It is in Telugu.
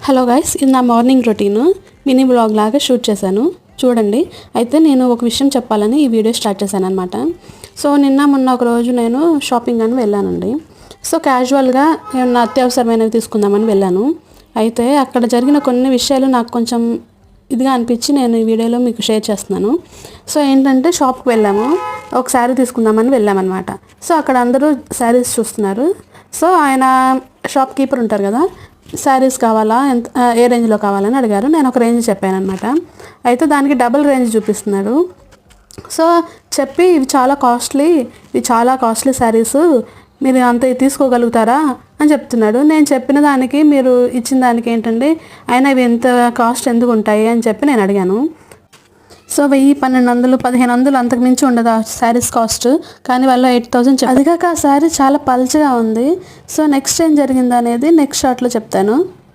హలో గైస్, ఇది నా మార్నింగ్ రొటీన్ మినీ బ్లాగ్ లాగా షూట్ చేశాను చూడండి. అయితే నేను ఒక విషయం చెప్పాలని ఈ వీడియో స్టార్ట్ చేశాను అనమాట. సో మొన్న ఒక రోజు నేను షాపింగ్ అని వెళ్ళానండి. సో క్యాజువల్గా ఏమన్నా అత్యవసరమైనవి తీసుకుందామని వెళ్ళాను. అయితే అక్కడ జరిగిన కొన్ని విషయాలు నాకు కొంచెం ఇదిగా అనిపించి నేను ఈ వీడియోలో మీకు షేర్ చేస్తున్నాను. సో ఏంటంటే షాప్కి వెళ్ళాము, ఒక శారీ తీసుకుందామని వెళ్ళామన్నమాట. సో అక్కడ అందరూ శారీస్ చూస్తున్నారు. సో ఆయన షాప్ కీపర్ ఉంటారు కదా, శారీస్ కావాలా, ఎంత ఏ రేంజ్లో కావాలని అడిగారు. నేను ఒక రేంజ్ చెప్పాను అనమాట. అయితే దానికి డబుల్ రేంజ్ చూపిస్తున్నాడు. సో చెప్పి ఇవి చాలా కాస్ట్లీ శారీస్, మీరు అంత తీసుకోగలుగుతారా అని చెప్తున్నాడు. నేను చెప్పిన దానికి మీరు ఇచ్చిన దానికి ఏంటండి, అయినా ఇవి ఎంత కాస్ట్ ఎందుకు ఉంటాయి అని చెప్పి నేను అడిగాను. సో 1000, 1200, 1500 అంతకు మించి ఉండదు ఆ శారీస్ కాస్ట్. కానీ వాళ్ళు 8000 అది కాక ఆ శారీ చాలా పల్చగా ఉంది. సో నెక్స్ట్ ఏం జరిగింది అనేది నెక్స్ట్ షార్ట్లో చెప్తాను.